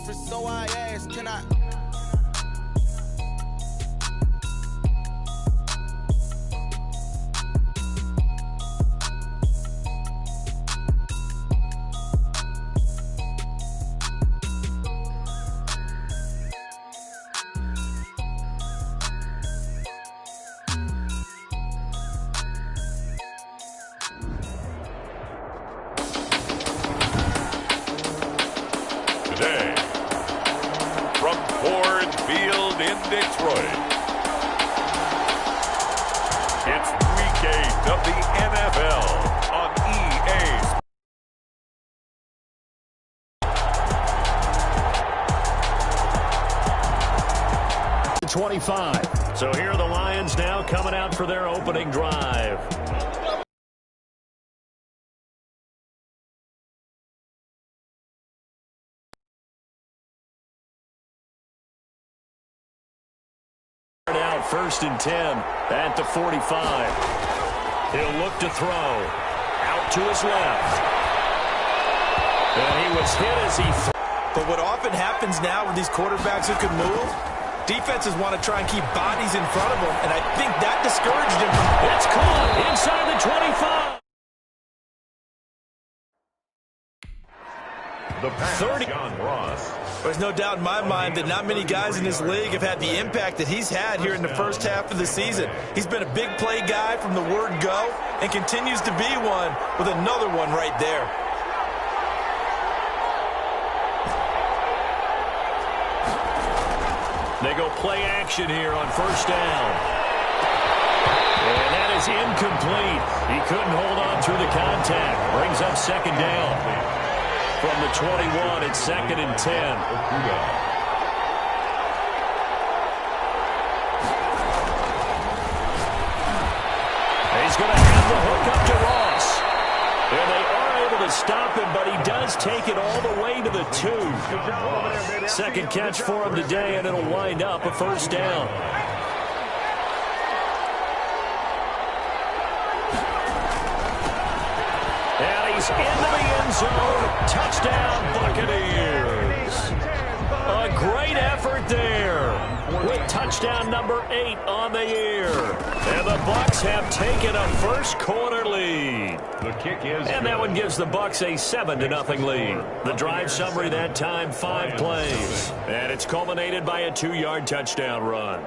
different, so I ask, can I? Today, from Ford Field in Detroit, it's Week 8 of the NFL on EA. 25. So here are the Lions now coming out for their opening drive. Out 1st and 10 at the 45. He'll look to throw. Out to his left. And he was hit as he threw. But what often happens now with these quarterbacks who can move, defenses want to try and keep bodies in front of them, and I think that discouraged him. It's caught inside the 25. The pass, 30. John Ross. There's no doubt in my mind that not many guys in this league have had the impact that he's had here in the first half of the season. He's been a big play guy from the word go and continues to be one with another one right there. They go play action here on 1st down. And that is incomplete. He couldn't hold on through the contact. Brings up 2nd down. From the 21, it's 2nd and 10. He's going to have the hook up to Ross. And they are able to stop him, but he does take it all the way to the 2. Second catch for him today, and it'll wind up a 1st down. And he's into the end zone. Touchdown, Buccaneers. A great effort there with touchdown number 8 on the year. And the Bucs have taken a first-quarter lead. The kick is and that one gives the Bucs a 7-0 lead. The drive summary that time, 5 plays. And it's culminated by a 2-yard touchdown run.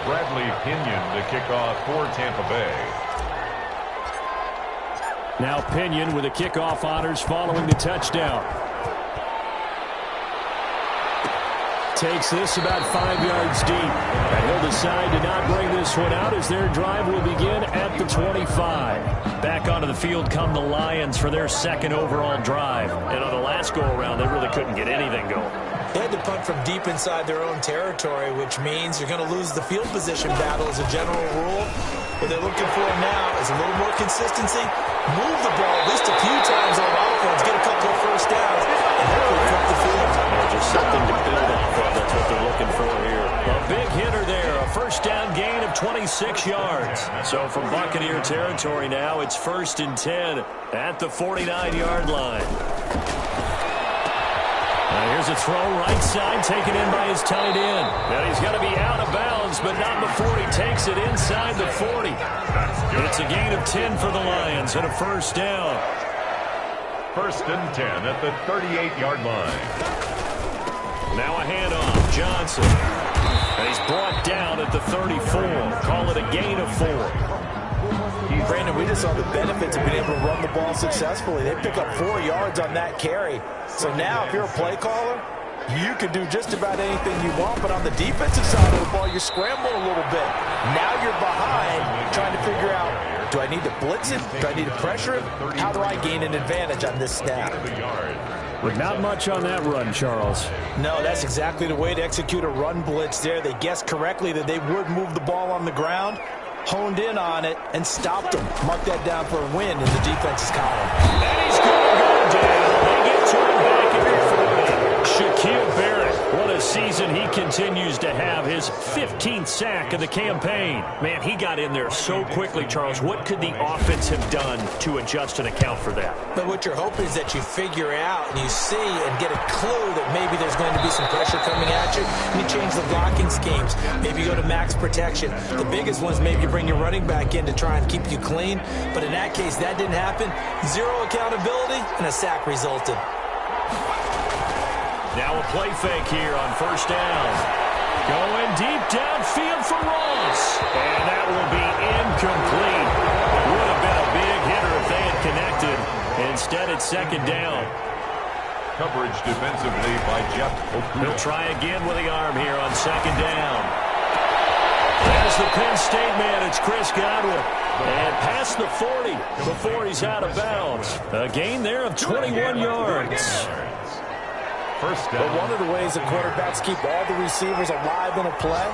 Bradley Pinion, the kickoff for Tampa Bay. Now Pinion with the kickoff honors following the touchdown. Takes this about 5 yards deep. And he'll decide to not bring this one out as their drive will begin at the 25. Back onto the field come the Lions for their 2nd overall drive. And on the last go-around, they really couldn't get anything going. They had to punt from deep inside their own territory, which means you're going to lose the field position battle as a general rule. What they're looking for now is a little more consistency, move the ball at least a few times on offense, get a couple of 1st downs, and hopefully flip the field. Just something to build off of. That's what they're looking for here. A big hitter there. A 1st down gain of 26 yards. So from Buccaneer territory now, it's 1st and 10 at the 49-yard line. Now here's a throw right side taken in by his tight end. Now he's got to be out of bounds, but not before he takes it inside the 40. It's a gain of 10 for the Lions and a 1st down. 1st and 10 at the 38-yard line. Now a handoff. Johnson. And he's brought down at the 34. Call it a gain of 4. Brandon, we just saw the benefits of being able to run the ball successfully. They pick up 4 yards on that carry. So now if you're a play caller, you can do just about anything you want. But on the defensive side of the ball, you're scrambling a little bit. Now you're behind trying to figure out, do I need to blitz it? Do I need to pressure it? How do I gain an advantage on this snap? But not much on that run, Charles. No, that's exactly the way to execute a run blitz there. They guessed correctly that they would move the ball on the ground, honed in on it, and stopped them. Mark that down for a win in the defense's column. And he's going to go down. They get to him back at the 40. Shaquille Barrett, what a season he continues to have, his 15th sack of the campaign. Man, he got in there so quickly, Charles. What could the offense have done to adjust and account for that? But what you're hoping is that you figure out and you see and get a clue that maybe there's going to be some pressure coming at you, and you change the blocking schemes. Maybe you go to max protection. The biggest ones, maybe you bring your running back in to try and keep you clean. But in that case, that didn't happen. Zero accountability, and a sack resulted. Now a play fake here on first down. Going deep downfield for Ross. And that will be incomplete. Would have been a big hitter if they had connected. Instead, it's second down. Coverage defensively by Jeff Okuda. He'll try again with the arm here on second down. There's the Penn State man. It's Chris Godwin. And past the 40 before he's out of bounds. A gain there of 21 yards. But one of the ways that quarterbacks keep all the receivers alive in a play,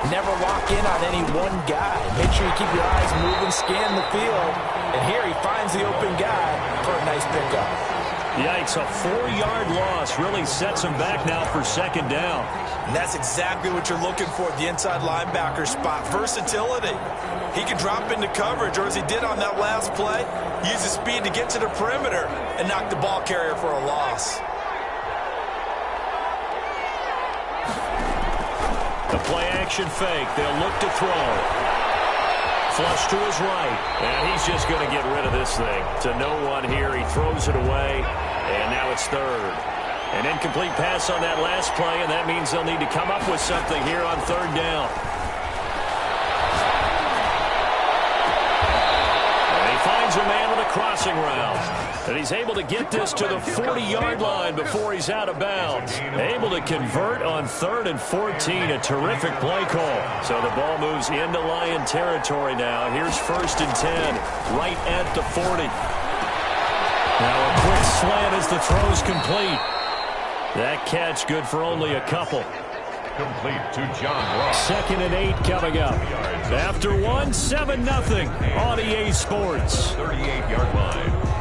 never lock in on any one guy. Make sure you keep your eyes moving, scan the field. And here he finds the open guy for a nice pickup. Yikes, a 4-yard loss really sets him back now for second down. And that's exactly what you're looking for at the inside linebacker spot. Versatility. He can drop into coverage, or as he did on that last play, use his speed to get to the perimeter and knock the ball carrier for a loss. The play-action fake. They'll look to throw. Flush to his right. And he's just going to get rid of this thing. To no one here. He throws it away. And now it's third. An incomplete pass on that last play, and that means they'll need to come up with something here on third down. And he finds a man with a crossing route. And he's able to get this to the 40-yard line before he's out of bounds. Able to convert on 3rd and 14. A terrific play call. So the ball moves into Lion territory now. Here's 1st and 10, right at the 40. Now a quick slant as the throw's complete. That catch good for only a couple. Complete to John Ross. 2nd and 8 coming up. After 1, 7-0 on EA Sports. 38-yard line.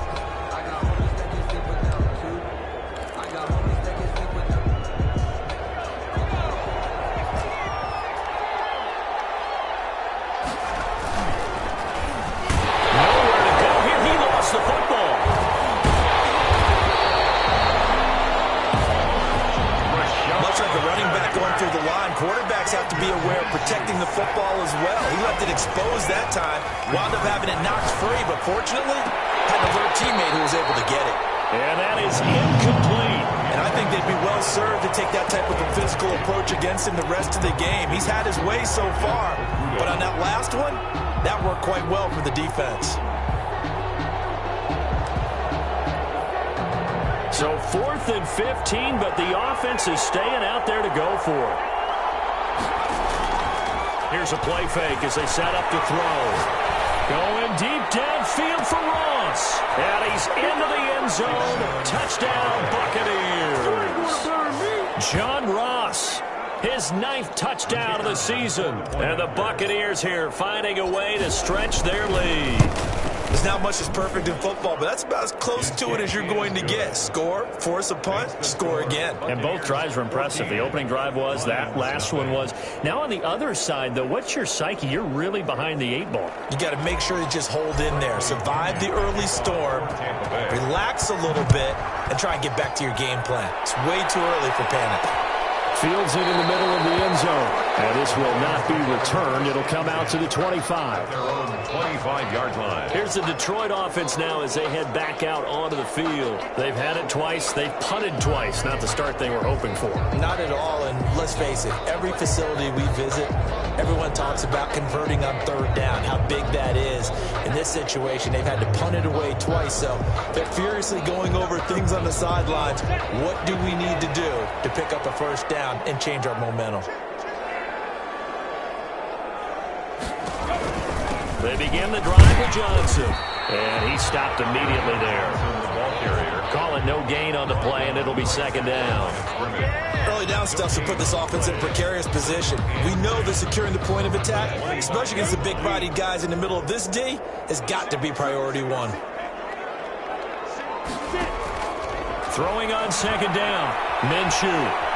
Quarterbacks have to be aware of protecting the football as well. He left it exposed that time, wound up having it knocked free, but fortunately, had an alert teammate who was able to get it. And that is incomplete. And I think they'd be well served to take that type of a physical approach against him the rest of the game. He's had his way so far, but on that last one, that worked quite well for the defense. So 4th and 15, but the offense is staying out there to go for it. Here's a play fake as they set up to throw. Going deep downfield for Ross. And he's into the end zone. Touchdown, Buccaneers. John Ross, his 9th touchdown of the season. And the Buccaneers here finding a way to stretch their lead. There's not much that's perfect in football, but that's about as close to it as you're going to get. Score, force a punt, score again. And both drives were impressive. The opening drive was, that last one was. Now on the other side, though, what's your psyche? You're really behind the 8 ball. You got to make sure you just hold in there. Survive the early storm, relax a little bit, and try and get back to your game plan. It's way too early for panic. Fields it in the middle of the end zone. And this will not be returned. It'll come out to the 25. Their own 25-yard line. Here's the Detroit offense now as they head back out onto the field. They've had it twice. They've punted twice. Not the start they were hoping for. Not at all, and let's face it, every facility we visit, everyone talks about converting on 3rd down, how big that is. In this situation, they've had to punt it away twice, so they're furiously going over things on the sidelines. What do we need to do to pick up a 1st down and change our momentum? They begin the drive with Johnson. And he stopped immediately there. The ball carrier. Call it no gain on the play, and it'll be second down. Early down stuff to put this offense in a precarious position. We know that securing the point of attack, especially against the big-bodied guys in the middle of this D, has got to be priority 1. Throwing on second down. Minshew.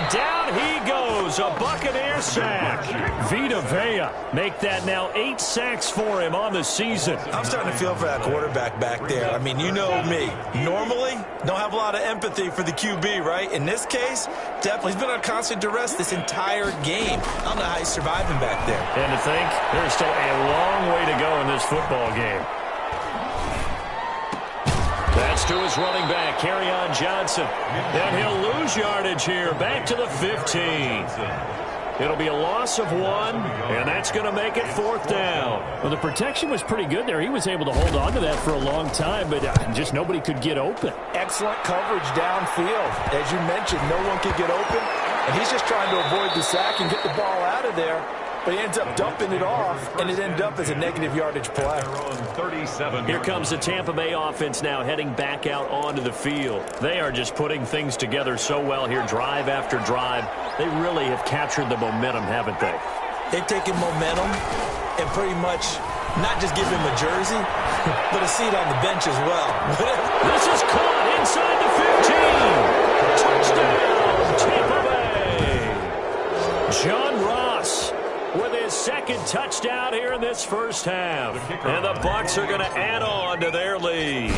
And down he goes, a Buccaneer sack. Vita Vea make that now 8 sacks for him on the season. I'm starting to feel for that quarterback back there. I mean, you know me. Normally, don't have a lot of empathy for the QB, right? In this case, definitely. He's been on constant duress this entire game. I don't know how he's surviving back there. And to think, there's still a long way to go in this football game. That's to his running back, Kerryon Johnson. And he'll lose yardage here, back to the 15. It'll be a loss of 1, and that's going to make it 4th down. Well, the protection was pretty good there. He was able to hold on to that for a long time, but just nobody could get open. Excellent coverage downfield. As you mentioned, no one could get open, and he's just trying to avoid the sack and get the ball out of there. But he ends up dumping it off, and it ended up as a negative yardage play. Here comes the Tampa Bay offense now heading back out onto the field. They are just putting things together so well here, drive after drive. They really have captured the momentum, haven't they? They've taken momentum and pretty much not just give him a jersey, but a seat on the bench as well. This is caught inside the 15. Touchdown, Tampa Bay. John Ross with his 2nd touchdown here in this first half. And the Bucs are going to add on to their lead.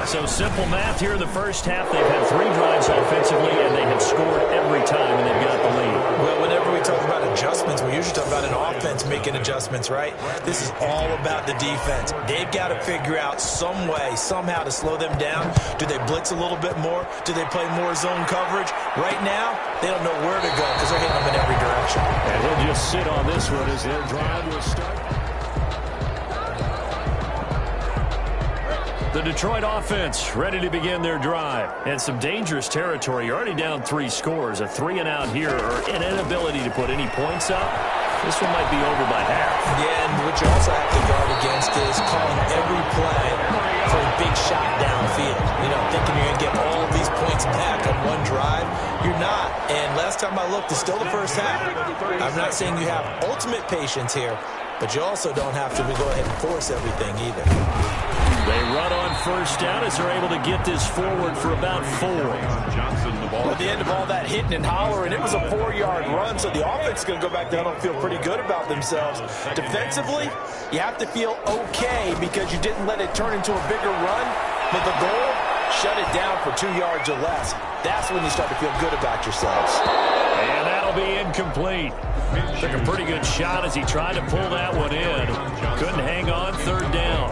So simple math here in the first half. They've had 3 drives offensively, and they have scored every time, and they've got the lead. Well, whenever we talk about adjustments, we usually talk about an offense making adjustments, right? This is all about the defense. They've got to figure out some way, somehow to slow them down. Do they blitz a little bit more? Do they play more zone coverage? Right now, they don't know where to go because they're hitting them in every direction. And he'll just sit on this one as their drive will start. The Detroit offense ready to begin their drive. And some dangerous territory. You're already down 3 scores. A 3-and-out here or an inability to put any points up. This one might be over by half. Yeah, and what you also have to guard against is calling every play for a big shot downfield. You know, thinking you're going to get all of these points back on one drive. You're not. And last time I looked, it's still the first half. I'm not saying you have ultimate patience here, but you also don't have to go ahead and force everything either. They run on first down as they're able to get this forward for about 4. At the end of all that hitting and hollering, it was a 4-yard run, so the offense is going to go back down and feel pretty good about themselves. Defensively, you have to feel okay because you didn't let it turn into a bigger run, but the goal, shut it down for 2 yards or less. That's when you start to feel good about yourselves. And that'll be incomplete. Took a pretty good shot as he tried to pull that one in. Couldn't hang on, 3rd down.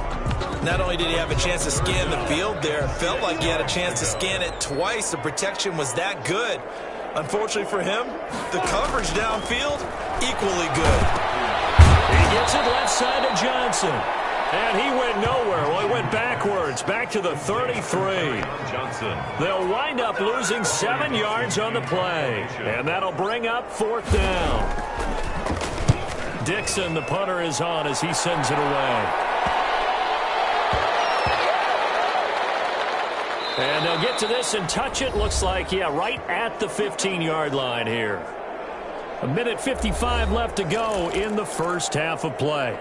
Not only did he have a chance to scan the field there, it felt like he had a chance to scan it twice. The protection was that good. Unfortunately for him, the coverage downfield, equally good. He gets it left side to Johnson. And he went nowhere. Well, he went backwards, back to the 33. They'll wind up losing 7 yards on the play. And that'll bring up 4th down. Dixon, the punter, is on as he sends it away. And they'll get to this and touch it. Looks like, yeah, right at the 15-yard line here. 1:55 left to go in the first half of play.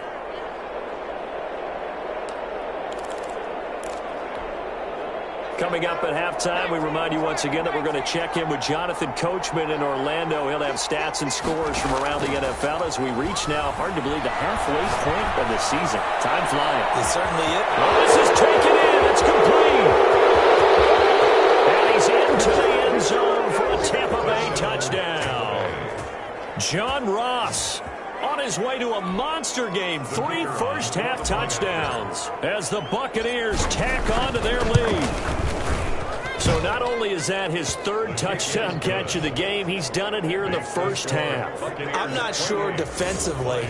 Coming up at halftime, we remind you once again that we're going to check in with Jonathan Coachman in Orlando. He'll have stats and scores from around the NFL as we reach now, hard to believe, the halfway point of the season. Time flying. It's certainly it. Well, this is taken in. It's complete. And he's into the end zone for a Tampa Bay touchdown. John Ross on his way to a monster game. 3 first-half touchdowns as the Buccaneers tack on to their lead. So not only is that his 3rd touchdown catch of the game, he's done it here in the first half. I'm not sure defensively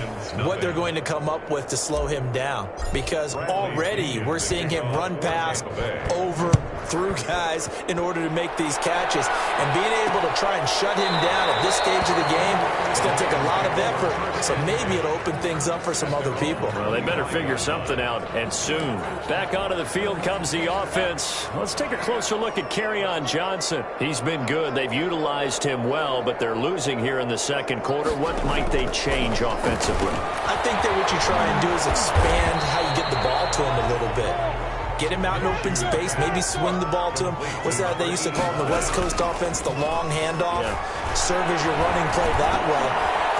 what they're going to come up with to slow him down, because already we're seeing him run past, over, through guys in order to make these catches. And being able to try and shut him down at this stage of the game, it's going to take a lot of effort. So maybe it'll open things up for some other people. Well, they better figure something out, and soon. Back onto the field comes the offense. Let's take a closer look at Kerryon Johnson. He's been good. They've utilized him well, but they're losing here in the second quarter. What might they change offensively? I think that what you try and do is expand how you get the ball to him a little bit. Get him out in open space, maybe swing the ball to him. What's that they used to call in the West Coast offense, the long handoff? Yeah. Serve as your running play that way,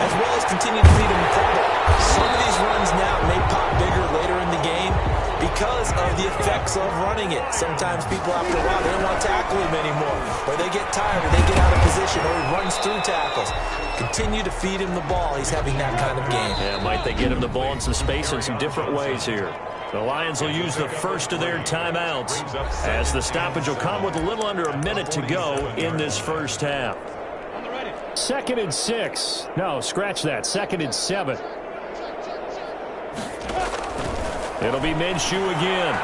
as well as continue to feed him the football. Some of these runs now may pop bigger later in the game because of the effects of running it. Sometimes people, after a while, they don't want to tackle him anymore, or they get tired, or they get out of position, or he runs through tackles. Continue to feed him the ball. He's having that kind of game. Yeah, might they get him the ball in some space in some different ways here. The Lions will use the first of their timeouts as the stoppage will come with a little under a minute to go in this first half. 2nd and 6. No, scratch that. 2nd and 7. It'll be Minshew again.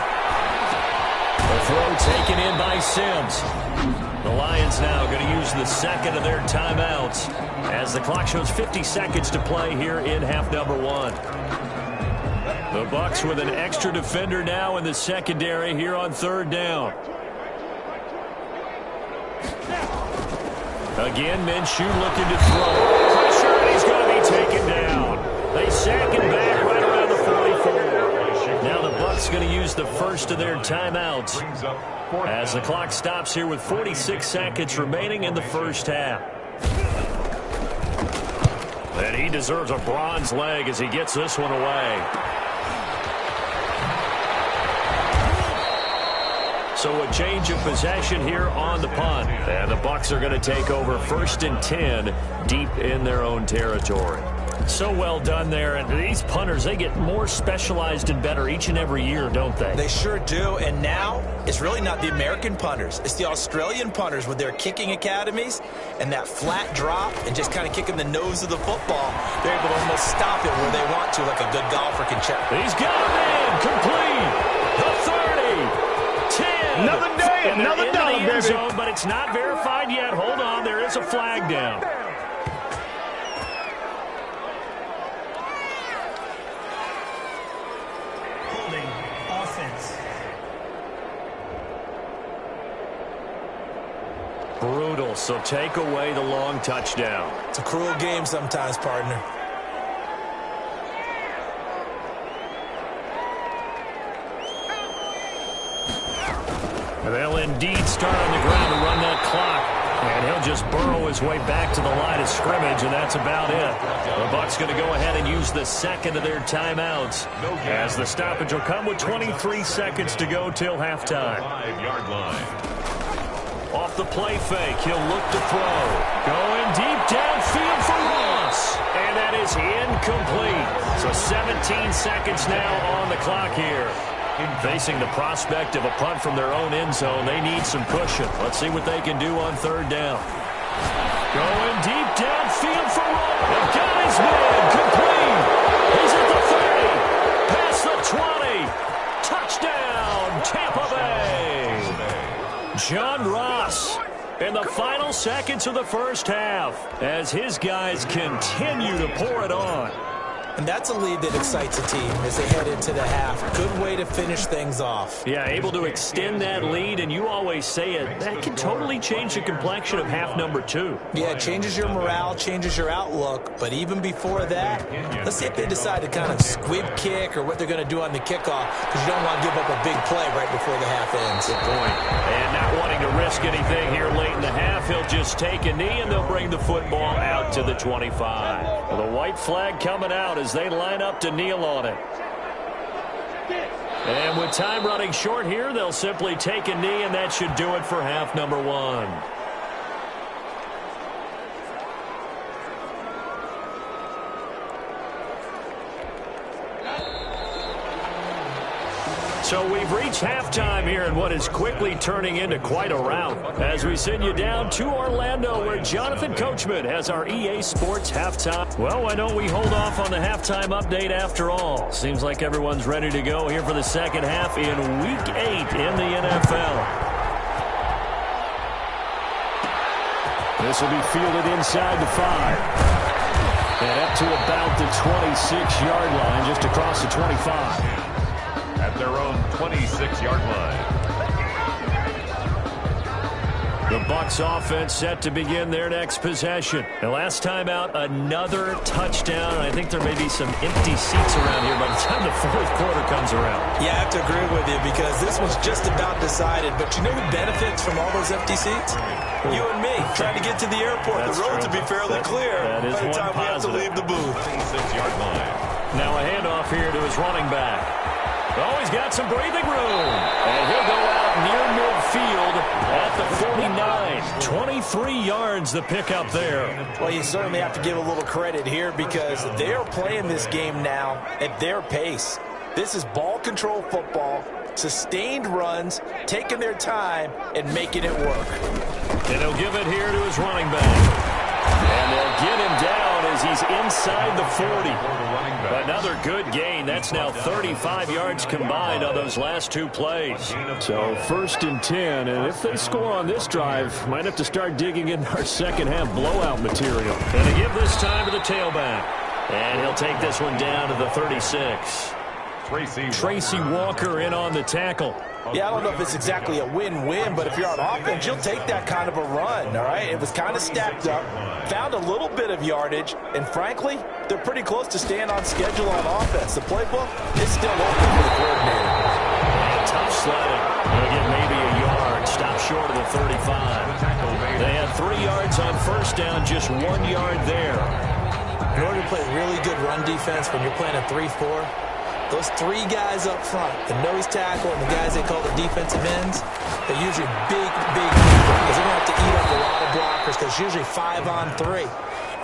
The throw taken in by Sims. The Lions now going to use the second of their timeouts as the clock shows 50 seconds to play here in half number 1. The Bucs with an extra defender now in the secondary here on 3rd down. Again, Minshew looking to throw. Pressure, and he's going to be taken down. They sack him back right around the 44. Now the Bucs going to use the first of their timeouts as the clock stops here with 46 seconds remaining in the first half. And he deserves a bronze leg as he gets this one away. So a change of possession here on the punt. And the Bucs are going to take over 1st and 10 deep in their own territory. So well done there. And these punters, they get more specialized and better each and every year, don't they? They sure do. And now it's really not the American punters. It's the Australian punters with their kicking academies and that flat drop and just kind of kicking the nose of the football. They're able to almost stop it where they want to, like a good golfer can check. He's got him in. Complete. The 30. 10. Another day, another dollar, baby. Zone, but it's not verified yet. Hold on. There is a flag down. Holding offense. Brutal. So take away the long touchdown. It's a cruel game sometimes, partner. They'll indeed start on the ground to run that clock. And he'll just burrow his way back to the line of scrimmage, and that's about it. The Bucs going to go ahead and use the second of their timeouts as the stoppage will come with 23 seconds to go till halftime. 5-yard line. Off the play fake, he'll look to throw. Going deep downfield for Ross. And that is incomplete. So 17 seconds now on the clock here. Facing the prospect of a punt from their own end zone, they need some cushion. Let's see what they can do on 3rd down. Going deep downfield for Ross. The guy's man, complete. He's at the 30, past the 20. Touchdown, Tampa Bay. John Ross in the final seconds of the first half as his guys continue to pour it on. And that's a lead that excites a team as they head into the half. Good way to finish things off. Yeah, able to extend that lead, and you always say it, that can totally change the complexion of half number 2. Yeah, it changes your morale, changes your outlook. But even before that, let's see if they decide to kind of squib kick or what they're going to do on the kickoff, because you don't want to give up a big play right before the half ends. Good point. And not wanting to risk anything here late in the half, he'll just take a knee, and they'll bring the football out to the 25. Well, the white flag coming out as they line up to kneel on it. And with time running short here, they'll simply take a knee, and that should do it for half number 1. So we've reached halftime here in what is quickly turning into quite a rout as we send you down to Orlando where Jonathan Coachman has our EA Sports halftime. Well, why don't we hold off on the halftime update after all? Seems like everyone's ready to go here for the second half in Week 8 in the NFL. This will be fielded inside the 5. And up to about the 26-yard line, just across the 25. At their own 26-yard line. The Bucs offense set to begin their next possession. And last time out, another touchdown. I think there may be some empty seats around here by the time the fourth quarter comes around. Yeah, I have to agree with you because this one's just about decided. But you know who benefits from all those empty seats? You and me, trying to get to the airport. The roads will be fairly clear by the time we have to leave the booth. 26-yard line. Now a handoff here to his running back. Oh, he's got some breathing room. And he'll go out near midfield at the 49. 23 yards the pickup there. Well, you certainly have to give a little credit here because they're playing this game now at their pace. This is ball control football, sustained runs, taking their time, and making it work. And he'll give it here to his running back. And they'll get him down as he's inside the 40. Another good gain. That's now 35 yards combined on those last two plays. So 1st and 10, and if they score on this drive, might have to start digging in our second half blowout material. And they give this time to the tailback. And he'll take this one down to the 36. Tracy Walker in on the tackle. Yeah, I don't know if it's exactly a win-win, but if you're on offense, you'll take that kind of a run, all right? It was kind of stacked up, found a little bit of yardage, and frankly, they're pretty close to staying on schedule on offense. The playbook is still open for the coordinator. And tough sledding. They'll get maybe a yard, stop short of the 35. They had 3 yards on first down, just 1 yard there. In order to play really good run defense when you're playing a 3-4, those 3 guys up front, the nose tackle and the guys they call the defensive ends, they're usually big people because they're going to have to eat up a lot of blockers because it's usually 5 on 3.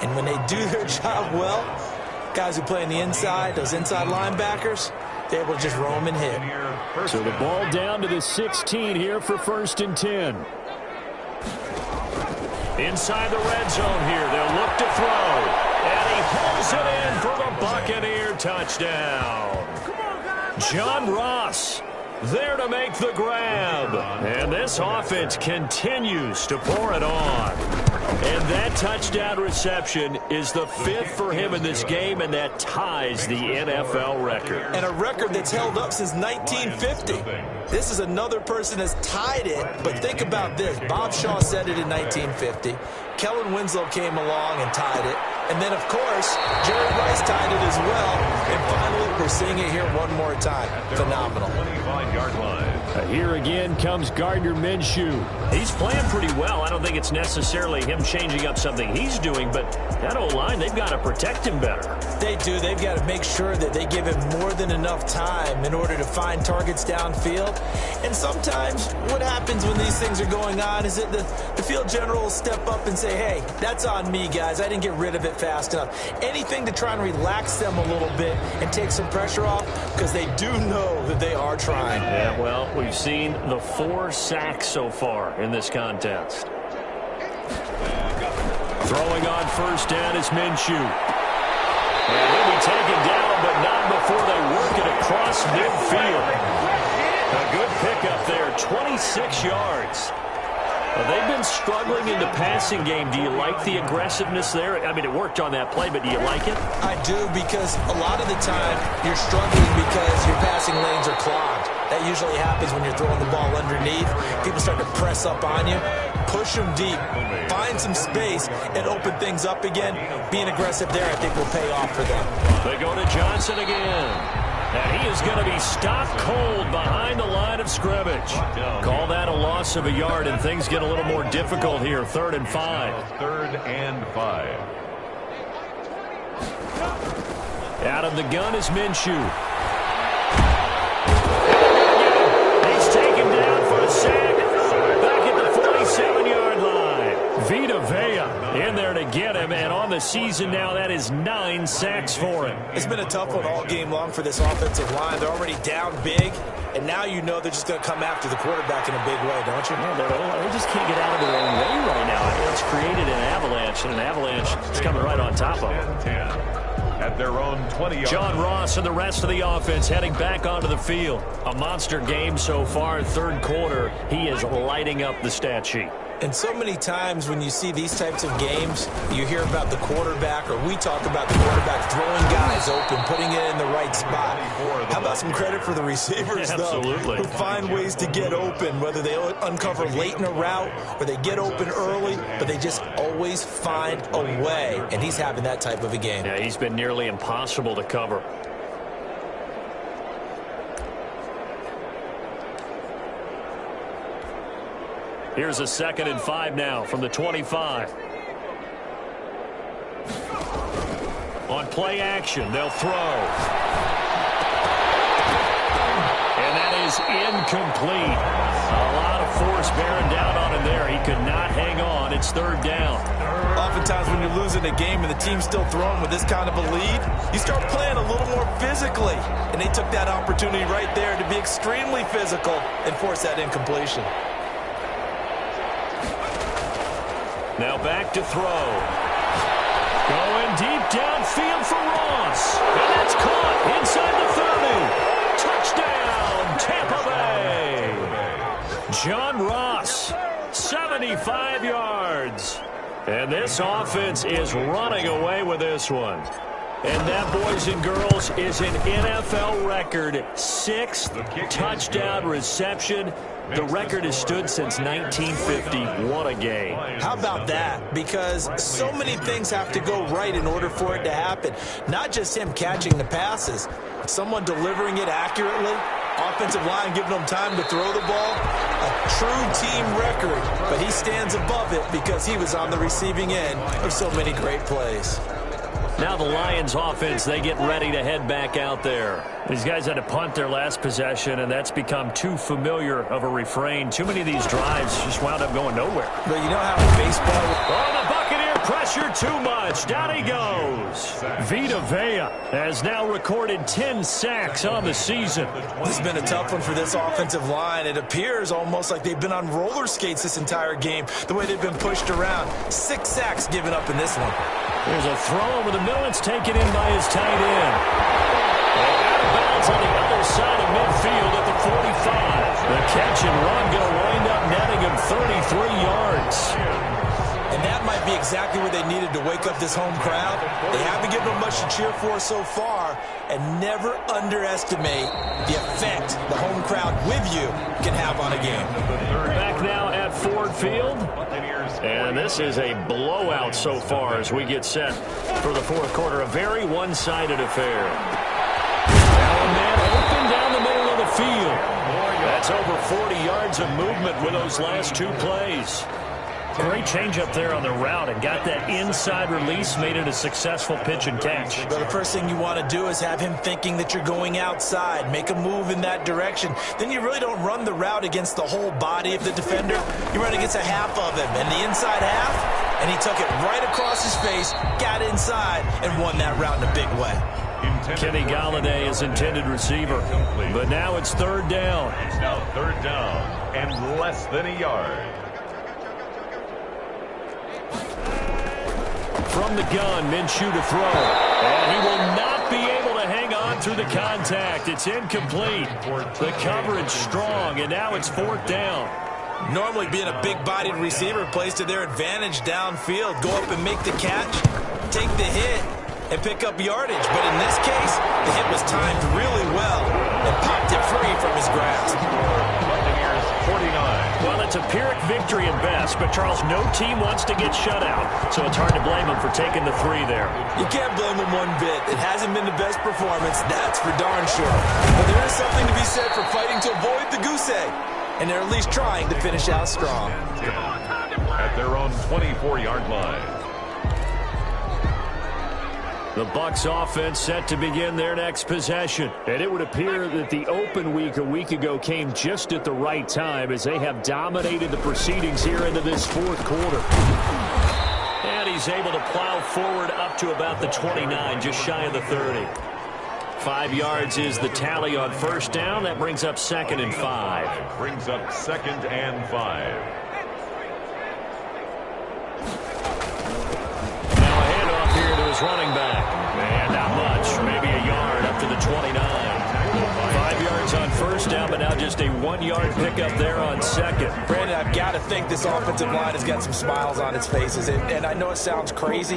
And when they do their job well, guys who play on the inside, those inside linebackers, they're able to just roam and hit. So the ball down to the 16 here for 1st and 10. Inside the red zone here, they'll look to throw. And he pulls it in for the Buccaneer touchdown. John Ross there to make the grab. And this offense continues to pour it on. And that touchdown reception is the 5th for him in this game, and that ties the NFL record. And a record that's held up since 1950. This is another person that's tied it, but think about this. Bob Shaw said it in 1950. Kellen Winslow came along and tied it. And then, of course, Jerry Rice tied it as well. And finally, we're seeing it here one more time. Phenomenal. 25-yard line. Here again comes Gardner Minshew. He's playing pretty well. I don't think it's necessarily him changing up something he's doing, but that O-line, they've got to protect him better. They do. They've got to make sure that they give him more than enough time in order to find targets downfield. And sometimes what happens when these things are going on is that the field general will step up and say, hey, that's on me, guys. I didn't get rid of it fast enough. Anything to try and relax them a little bit and take some pressure off because they do know that they are trying. Yeah, well, we've seen the 4 sacks so far in this contest. Throwing on first down is Minshew. And he'll be taken down, but not before they work it across midfield. A good pickup there, 26 yards. They've been struggling in the passing game. Do you like the aggressiveness there? I mean, it worked on that play, but do you like it? I do, because a lot of the time you're struggling because your passing lanes are clogged. That usually happens when you're throwing the ball underneath. People start to press up on you. Push them deep. Find some space and open things up again. Being aggressive there, I think, will pay off for them. They go to Johnson again. And he is going to be stopped cold behind the line of scrimmage. Call that a loss of a yard, and things get a little more difficult here. 3rd and 5. 3rd and 5. Out of the gun is Minshew. He's taken down for a sack. Back at the 47-yard line. Vita Vea in there to get him, and on the season now, that is 9 sacks for him. It's been a tough one all game long for this offensive line. They're already down big, and now you know they're just going to come after the quarterback in a big way, don't you? Yeah, they just can't get out of their own way right now. It's created an avalanche, and an avalanche is coming right on top of them. 10 at their own 20-yard. John Ross and the rest of the offense heading back onto the field. A monster game so far, 3rd quarter. He is lighting up the stat sheet. And so many times when you see these types of games, you hear about the quarterback, or we talk about the quarterback throwing guys open, putting it in the right spot. How about some credit for the receivers, Absolutely. though, who find ways to get open, whether they uncover late in a route or they get open early, but they just always find a way, and he's having that type of a game. Yeah, he's been nearly impossible to cover. Here's a 2nd and 5 now from the 25. On play action, they'll throw. And that is incomplete. A lot of force bearing down on him there. He could not hang on. It's 3rd down. Oftentimes when you're losing a game and the team's still throwing with this kind of a lead, you start playing a little more physically. And they took that opportunity right there to be extremely physical and force that incompletion. Now back to throw. Going deep downfield for Ross. And that's caught inside the 30. Touchdown, Tampa Bay. John Ross, 75 yards. And this offense is running away with this one. And that, boys and girls, is an NFL record 6th touchdown reception. The record has stood since 1950. What a game. How about that? Because so many things have to go right in order for it to happen. Not just him catching the passes, someone delivering it accurately, offensive line giving them time to throw the ball. A true team record, but he stands above it because he was on the receiving end of so many great plays. Now the Lions offense, they get ready to head back out there. These guys had to punt their last possession, and that's become too familiar of a refrain. Too many of these drives just wound up going nowhere. But you know how in baseball... Oh, the Buccaneer pressure too much. Down he goes. Vita Vea has now recorded 10 sacks on the season. This has been a tough one for this offensive line. It appears almost like they've been on roller skates this entire game, the way they've been pushed around. 6 sacks given up in this one. There's a throw over the middle. It's taken in by his tight end. And out of bounds on the other side of midfield at the 45. The catch and run going to wind up netting him 33 yards. And that might be exactly what they needed to wake up this home crowd. They haven't given them much to cheer for so far. And never underestimate the effect the home crowd with you can have on a game. Back now at Ford Field. And this is a blowout so far as we get set for the 4th quarter. A very one-sided affair. Now a man open down the middle of the field. That's over 40 yards of movement with those last 2 plays. Great change up there on the route and got that inside release, made it a successful pitch and catch. Well, the first thing you want to do is have him thinking that you're going outside, make a move in that direction. Then you really don't run the route against the whole body of the defender. You run against a half of him, and the inside half, and he took it right across his face, got inside, and won that route in a big way. Kenny Galladay is intended receiver, but now it's 3rd down. It's now 3rd down and less than a yard. From the gun, Minshew to throw. And he will not be able to hang on through the contact. It's incomplete. The coverage strong, and now it's 4th down. Normally being a big-bodied receiver plays to their advantage downfield. Go up and make the catch, take the hit, and pick up yardage. But in this case, the hit was timed really well and popped it free from his grasp. Buccaneers 49. Well, it's a Pyrrhic victory at best, but Charles, no team wants to get shut out, so it's hard to blame them for taking the 3 there. You can't blame them one bit. It hasn't been the best performance, that's for darn sure. But there is something to be said for fighting to avoid the goose egg, and they're at least trying to finish out strong. At their own 24-yard line. The Bucs offense set to begin their next possession. And it would appear that the open week a week ago came just at the right time as they have dominated the proceedings here into this 4th quarter. And he's able to plow forward up to about the 29, just shy of the 30. 5 yards is the tally on 1st down. That brings up 2nd and 5. Brings up 2nd and 5. Running back, and not much, maybe a yard up to the 29. 5 yards on 1st down, but now just a 1-yard pickup there on 2nd. Brandon, I've got to think this offensive line has got some smiles on its faces, and I know it sounds crazy,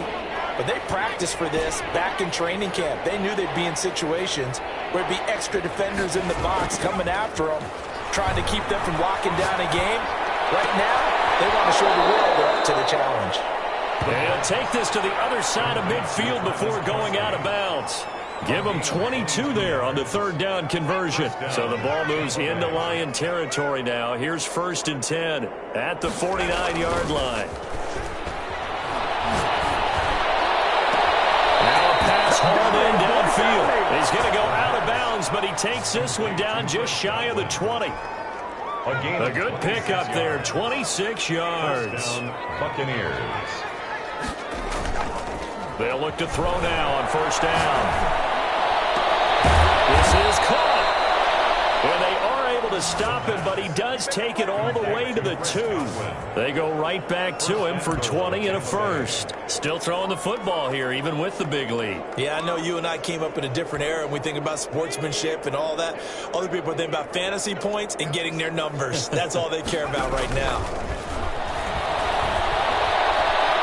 but But they practiced for this back in training camp. They knew they'd be in situations where there'd be extra defenders in the box coming after them, trying to keep them from locking down a game. Right now, they want to show the world they're up to the challenge. They'll take this to the other side of midfield before going out of bounds. Give them 22 there on the third down conversion. So the ball moves into Lion territory now. Here's 1st and 10 at the 49-yard line. Now a pass hauled in downfield. He's going to go out of bounds, but he takes this one down just shy of the 20. A good pickup there, 26 yards. Buccaneers. They'll look to throw now on 1st down. This is caught. And they are able to stop him, but he does take it all the way to the 2. They go right back to him for 20 and a first. Still throwing the football here, even with the big lead. Yeah, I know you and I came up in a different era, and we think about sportsmanship and all that. Other people think about fantasy points and getting their numbers. That's all they care about right now.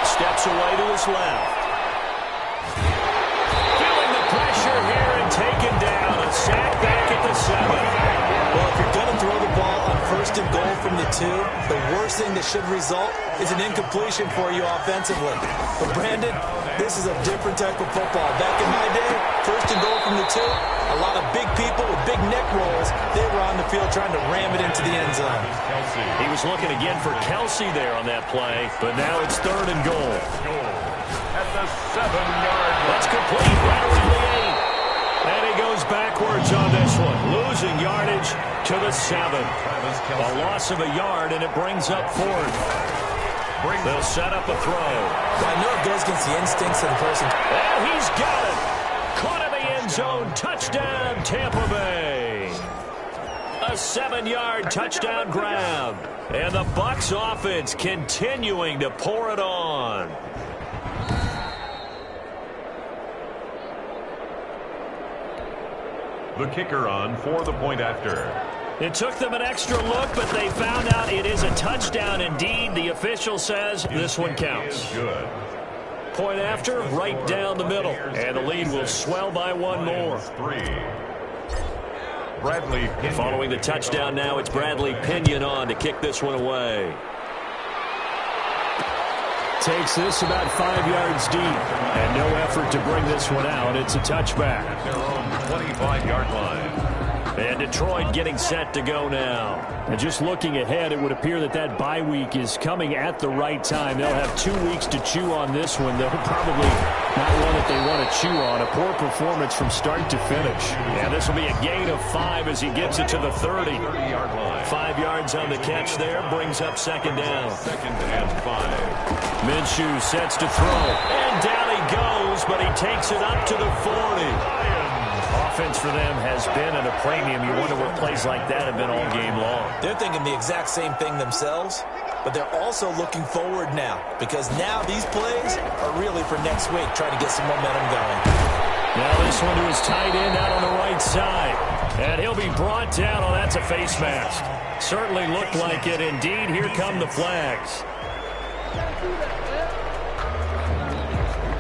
Steps away to his left. Feeling the pressure here and taken down. A sack back at the 7. Well, if you're going to throw the ball on 1st and goal from the 2, the worst thing that should result is an incompletion for you offensively. But, Brandon, this is a different type of football. Back in my day, 1st and goal from the 2, a lot of big people with big neck rolls, they were on the field trying to ram it into the end zone. He was looking again for Kelsey there on that play, but now it's 3rd and goal. At the 7-yard line. That's complete right around the 8. And he goes backwards on this one, losing yardage to the 7. A loss of a yard, and it brings up 4th. They'll set up a throw. I know it goes against the instincts of the person. And he's got it. Caught in the end zone. Touchdown, Tampa Bay. A 7-yard touchdown grab. And the Bucs offense continuing to pour it on. The kicker on for the point after. It took them an extra look, but they found out it is a touchdown indeed. The official says this one counts. Good. Point after, right down the middle. And the lead will swell by 1 more. 3. Bradley Pinion. Following the touchdown now, it's Bradley Pinion on to kick this one away. Takes this about 5 yards deep. And no effort to bring this one out. It's a touchback. At their own 25-yard line. And Detroit getting set to go now. And just looking ahead, it would appear that bye week is coming at the right time. They'll have 2 weeks to chew on this one. They'll probably not one that they want to chew on. A poor performance from start to finish. Yeah, this will be a gain of 5 as he gets it to the 30. 30-yard line. 5 yards on the catch there. Brings up 2nd down. 2nd and 5. Minshew sets to throw. And down he goes, but he takes it up to the 40. Offense for them has been at a premium. You wonder what plays like that have been all game long. They're thinking the exact same thing themselves, but they're also looking forward now, because now these plays are really for next week, trying to get some momentum going. Now this one to his tight end out on the right side. And he'll be brought down. Oh, that's a face mask. Certainly looked like it. Indeed, here come the flags.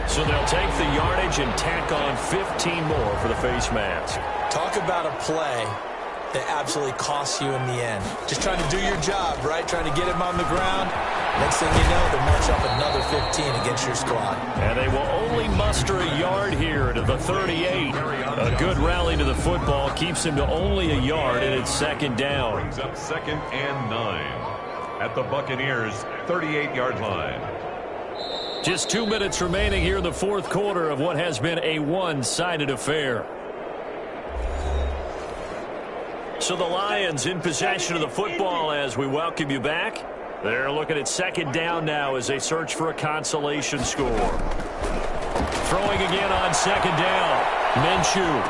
So they'll take the yardage and tack on 15 more for the face mask. Talk about a play that absolutely costs you in the end. Just trying to do your job, right? Trying to get him on the ground. Next thing you know, they'll march up another 15 against your squad. And they will only muster a yard here to the 38. A good rally to the football keeps him to only a yard, and it's 2nd down. Brings up 2nd and 9 at the Buccaneers' 38-yard line. Just 2 minutes remaining here in the 4th quarter of what has been a one-sided affair. So the Lions in possession of the football as we welcome you back. They're looking at 2nd down now as they search for a consolation score. Throwing again on 2nd down. Minshew.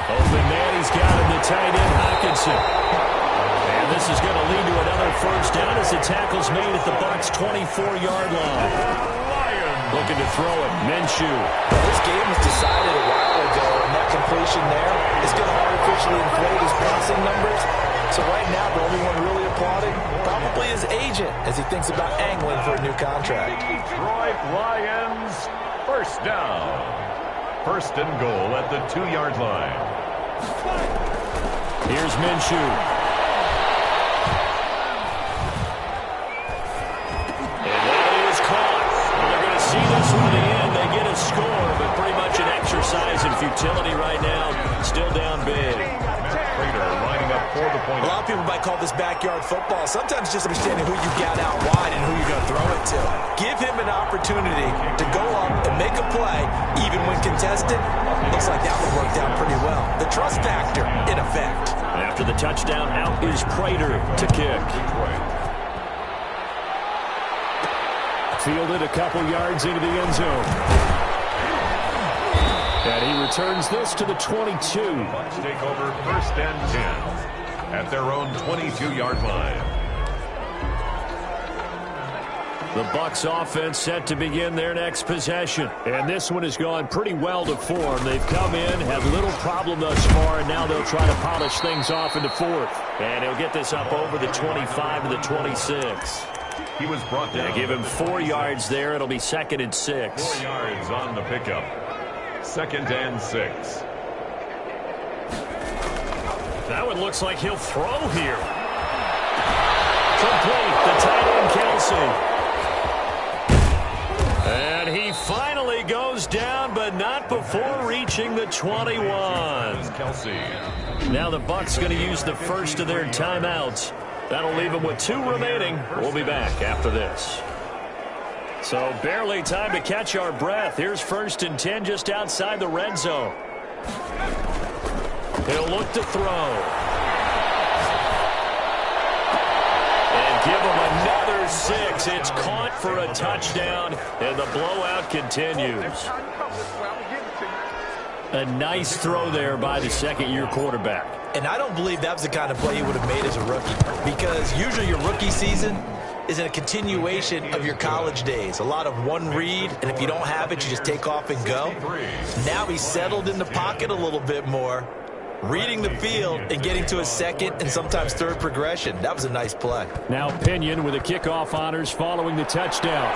Open man, he's got him, the tight end Hockenson. And this is going to lead to another 1st down as the tackle's made at the Bucs' 24-yard line. Looking to throw it. Minshew. Well, this game was decided a while ago, and that completion there is going to artificially inflate his passing numbers. So right now, the only one really applauding probably his agent as he thinks about angling for a new contract. Detroit Lions first down. First and goal at the 2-yard line. Here's Minshew. And that is caught. Well, they're going to see this one to the end. They get a score, but pretty much an exercise in futility right now. Still down big. Prater lining up for the point. A lot of people might call this backyard football. Sometimes just understanding who you got out wide and who you're going to throw it to. Give him an opportunity to go up and make a play, even when contested. Looks like that one worked out pretty well. The trust factor, in effect. After the touchdown, out is Prater to kick. Fielded a couple yards into the end zone. And he returns this to the 22. Bucks take over first and 10 at their own 22-yard line. The Bucks offense set to begin their next possession. And this one has gone pretty well to form. They've come in, had little problem thus far, and now they'll try to polish things off into fourth. And he'll get this up over the 25 to the 26. He was brought down. They give him 4 yards there. It'll be 2nd and 6. 4 yards on the pickup. 2nd and 6. That one looks like he'll throw here. Complete. The tight end, Kelsey. And he finally goes down, but not before reaching the 21. Kelsey. Now the Bucks going to use the first of their timeouts. That'll leave them with 2 remaining. We'll be back after this. So barely time to catch our breath. Here's 1st and 10 just outside the red zone. He'll look to throw. And give him another 6. It's caught for a touchdown, and the blowout continues. A nice throw there by the second-year quarterback. And I don't believe that was the kind of play he would have made as a rookie, because usually your rookie season is a continuation of your college days. A lot of one read, and if you don't have it, you just take off and go. Now he's settled in the pocket a little bit more, reading the field and getting to his second and sometimes third progression. That was a nice play. Now Pinion with the kickoff honors following the touchdown.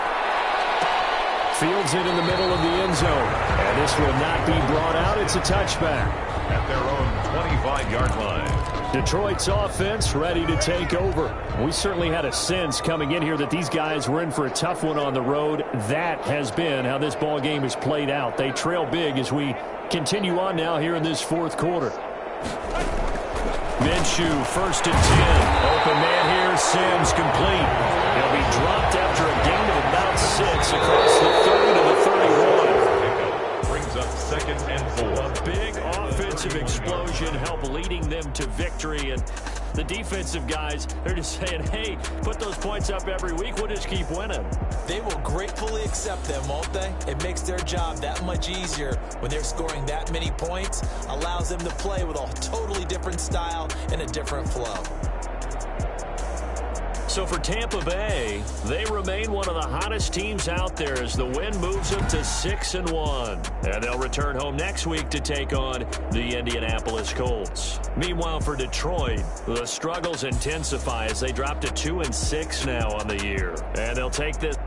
Fields it in the middle of the end zone. And this will not be brought out. It's a touchback. At their own 25-yard line. Detroit's offense ready to take over. We certainly had a sense coming in here that these guys were in for a tough one on the road. That has been how this ball game has played out. They trail big as we continue on now here in this 4th quarter. Minshew, 1st and 10. Open man here, Sims complete. He'll be dropped after a gain of about 6 across the 30 to the 31. Brings up 2nd and 4. A big offensive explosion help leading them to victory. And the defensive guys, they're just saying, hey, put those points up every week. We'll just keep winning. They will gratefully accept them, won't they? It makes their job that much easier when they're scoring that many points. Allows them to play with a totally different style and a different flow. So for Tampa Bay, they remain one of the hottest teams out there as the win moves them to 6-1. And they'll return home next week to take on the Indianapolis Colts. Meanwhile, for Detroit, the struggles intensify as they drop to 2-6 now on the year. And they'll take this